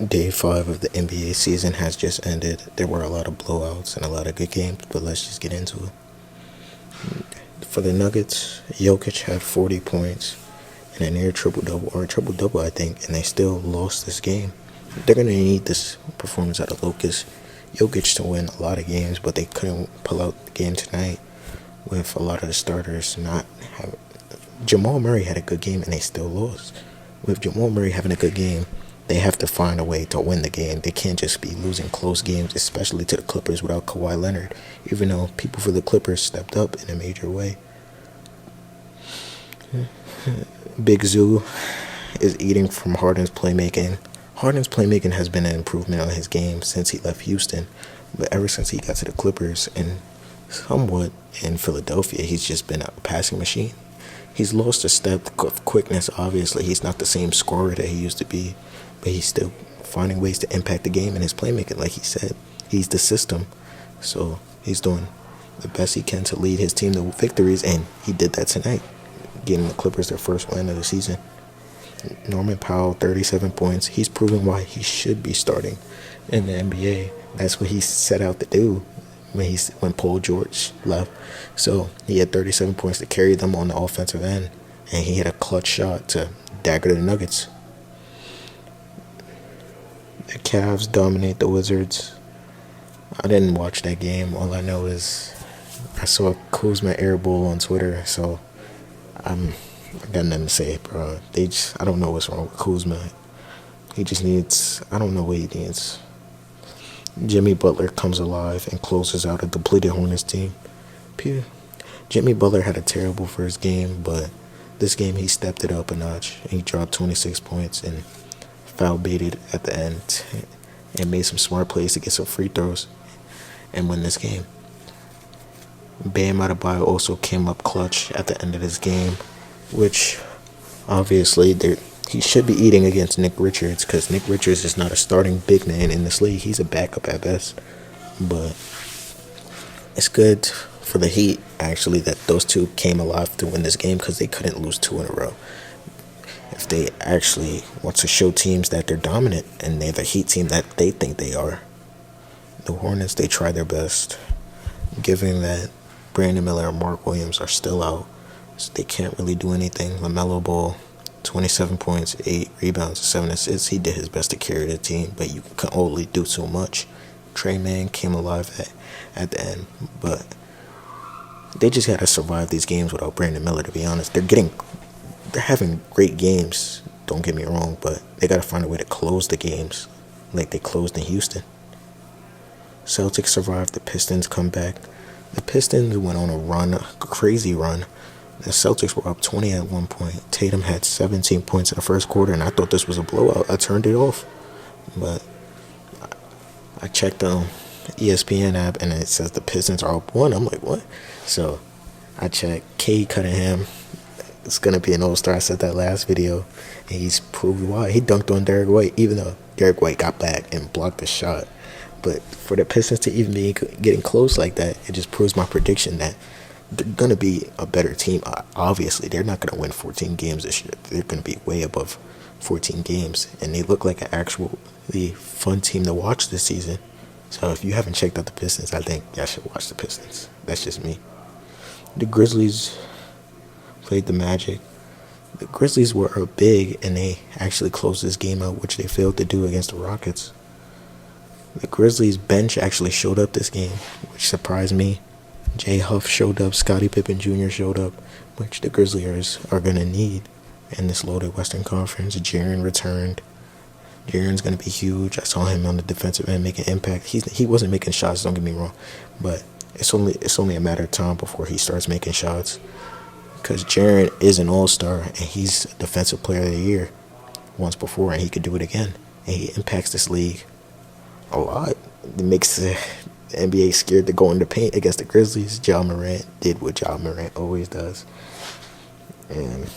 Day 5 of the NBA season has just ended. There were a lot of blowouts and a lot of good games, but let's just get into it. For the Nuggets, Jokic had 40 points and a near triple double, or a triple double, I think, and they still lost this game. They're going to need this performance out of Jokic to win a lot of games, but they couldn't pull out the game tonight with a lot of the starters not having. Jamal Murray had a good game and they still lost. With Jamal Murray having a good game, they have to find a way to win the game. They can't just be losing close games, especially to the Clippers without Kawhi Leonard, even though people for the Clippers stepped up in a major way. Big Zoo is eating from Harden's playmaking. Harden's playmaking has been an improvement on his game since he left Houston, but ever since he got to the Clippers and somewhat in Philadelphia, he's just been a passing machine. He's lost a step of quickness, obviously. He's not the same scorer that he used to be, but he's still finding ways to impact the game in his playmaking. Like he said, he's the system. So he's doing the best he can to lead his team to victories, and he did that tonight, getting the Clippers their first win of the season. Norman Powell, 37 points. He's proving why he should be starting in the NBA. That's what he set out to do when Paul George left. So he had 37 points to carry them on the offensive end, and he had a clutch shot to dagger the Nuggets. The Cavs dominate the Wizards. I didn't watch that game. All I know is I saw Kuzma airball on Twitter, so I got nothing to say, bro. I don't know what's wrong with Kuzma. He just needs, I don't know what he needs. Jimmy Butler comes alive and closes out a depleted Hornets team. Jimmy Butler had a terrible first game, but this game he stepped it up a notch. He dropped 26 points and foul baited at the end and made some smart plays to get some free throws and win this game. Bam Adebayo also came up clutch at the end of this game, which obviously he should be eating against Nick Richards, because Nick Richards is not a starting big man in this league. He's a backup at best. But it's good for the Heat, actually, that those two came alive to win this game, because they couldn't lose two in a row. If they actually want to show teams that they're dominant and they're the Heat team that they think they are, the Hornets, they try their best. Given that Brandon Miller and Mark Williams are still out, so they can't really do anything. LaMelo Ball, 27 points, 8 rebounds, 7 assists. He did his best to carry the team, but you can only do so much. Trey Mann came alive at the end, but they just got to survive these games without Brandon Miller, to be honest. They're having great games, don't get me wrong, but they got to find a way to close the games like they closed in Houston. Celtics survived, the Pistons come back. The Pistons went on a crazy run. The Celtics were up 20 at one point. Tatum had 17 points in the first quarter, and I thought this was a blowout. I turned it off. But I checked the ESPN app, and it says the Pistons are up 1. I'm like, what? So I checked. Cade Cunningham is going to be an all-star. I said that last video, and he's proved why. He dunked on Derek White, even though Derek White got back and blocked the shot. But for the Pistons to even be getting close like that, it just proves my prediction that they're going to be a better team. Obviously, they're not going to win 14 games this year. They're going to be way above 14 games. And they look like an actually fun team to watch this season. So if you haven't checked out the Pistons, I think y'all should watch the Pistons. That's just me. The Grizzlies played the Magic. The Grizzlies were big, and they actually closed this game out, which they failed to do against the Rockets. The Grizzlies bench actually showed up this game, which surprised me. Jay Huff showed up, Scottie Pippen Jr. showed up, which the Grizzlies are going to need in this loaded Western Conference. Jaren returned. Jaren's going to be huge. I saw him on the defensive end making impact. He wasn't making shots, don't get me wrong, but it's only a matter of time before he starts making shots, because Jaren is an all-star, and he's Defensive Player of the Year once before, and he could do it again. And he impacts this league a lot. It makes the NBA scared to go in the paint against the Grizzlies. Ja Morant did what Ja Morant always does. And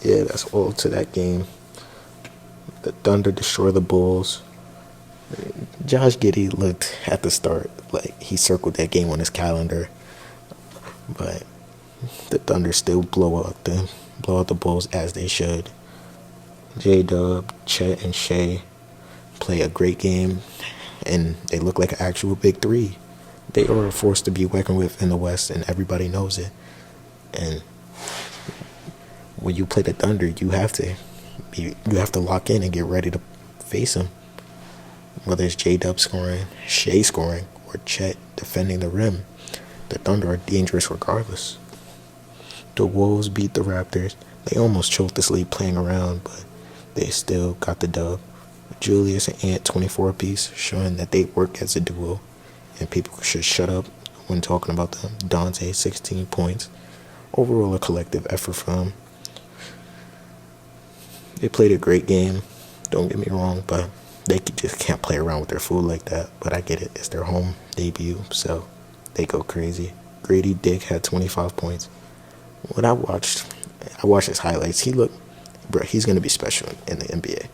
yeah, that's all to that game. The Thunder destroy the Bulls. Josh Giddey looked at the start like he circled that game on his calendar, but the Thunder still blow out the Bulls as they should. J-Dub, Chet, and Shea play a great game, and they look like an actual big three. They are a force to be reckoned with in the West, and everybody knows it. And when you play the Thunder, you have to lock in and get ready to face them. Whether it's J-Dub scoring, Shea scoring, or Chet defending the rim, the Thunder are dangerous regardless. The Wolves beat the Raptors. They almost choked this league playing around, but they still got the dub. Julius and Ant 24 apiece, showing that they work as a duo, and people should shut up when talking about them. Dante 16 points. Overall, a collective effort from them. They played a great game, don't get me wrong, but they just can't play around with their food like that. But I get it, it's their home debut, so they go crazy. Grady Dick had 25 points. When I watched his highlights, he's gonna be special in the NBA.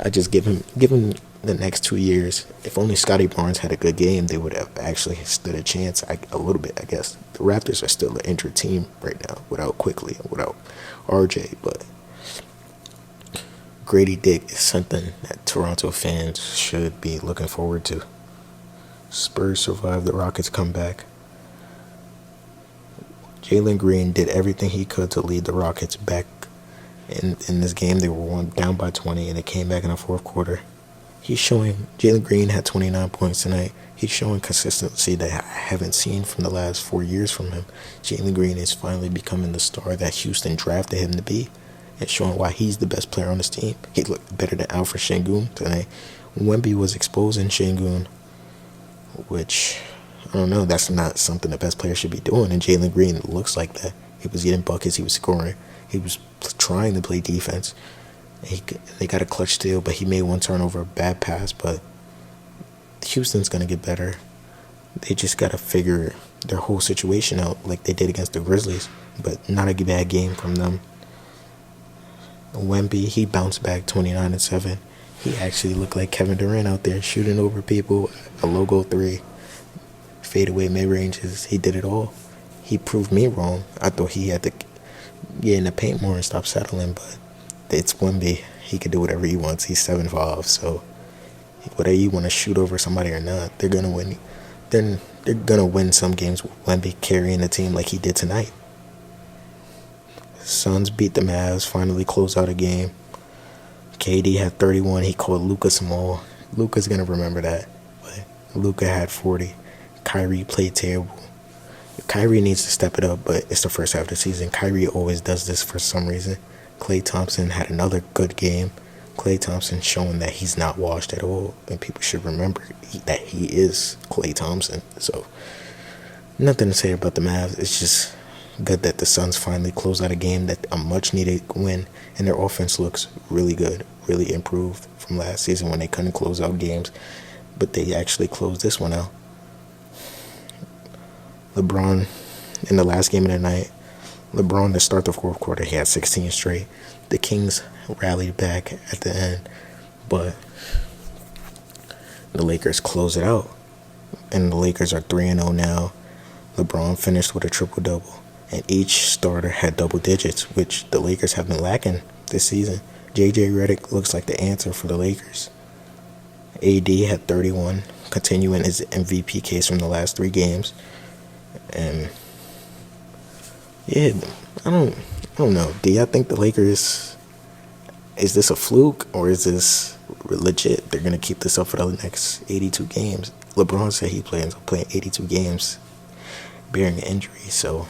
I just give him the next 2 years. If only Scotty Barnes had a good game, they would have actually stood a chance. A little bit, I guess. The Raptors are still an injured team right now, without Quickly and without RJ. But Grady Dick is something that Toronto fans should be looking forward to. Spurs survived the Rockets' comeback. Jalen Green did everything he could to lead the Rockets back in this game. They were down by 20, and they came back in the fourth quarter. Jalen Green had 29 points tonight. He's showing consistency that I haven't seen from the last 4 years from him. Jalen Green is finally becoming the star that Houston drafted him to be, and showing why he's the best player on this team. He looked better than Alfred Sengun tonight. Wemby was exposing Sengun, which, I don't know, that's not something the best player should be doing, and Jalen Green looks like that. He was getting buckets, he was scoring, he was trying to play defense. They got a clutch steal, but he made one turnover, a bad pass, but Houston's going to get better. They just got to figure their whole situation out like they did against the Grizzlies, but not a bad game from them. Wemby, he bounced back 29-7. He actually looked like Kevin Durant out there shooting over people, a logo three, fadeaway mid-ranges. He did it all. He proved me wrong. I thought he had to get in the paint more and stop settling, but it's Wemby. He can do whatever he wants. He's 7'5", so whether you want to shoot over somebody or not, they're gonna win. Then they're gonna win some games with Wemby carrying the team like he did tonight. Suns beat the Mavs, finally closed out a game. KD had 31. He called Luka small. Luka's gonna remember that. But Luka had 40. Kyrie played terrible. Kyrie needs to step it up, but it's the first half of the season. Kyrie always does this for some reason. Klay Thompson had another good game. Klay Thompson showing that he's not washed at all, and people should remember that he is Klay Thompson. So, nothing to say about the Mavs. It's just good that the Suns finally closed out a game, that a much-needed win, and their offense looks really good, really improved from last season when they couldn't close out games, but they actually closed this one out. LeBron, in the last game of the night, LeBron to start the fourth quarter, he had 16 straight. The Kings rallied back at the end, but the Lakers closed it out. And the Lakers are 3-0 now. LeBron finished with a triple-double, and each starter had double digits, which the Lakers have been lacking this season. J.J. Redick looks like the answer for the Lakers. AD had 31, continuing his MVP case from the last 3 games. And yeah, I don't know. Do y'all think the Lakers, is this a fluke or is this legit? They're gonna keep this up for the next 82 games. LeBron said he plans on playing 82 games bearing an injury, so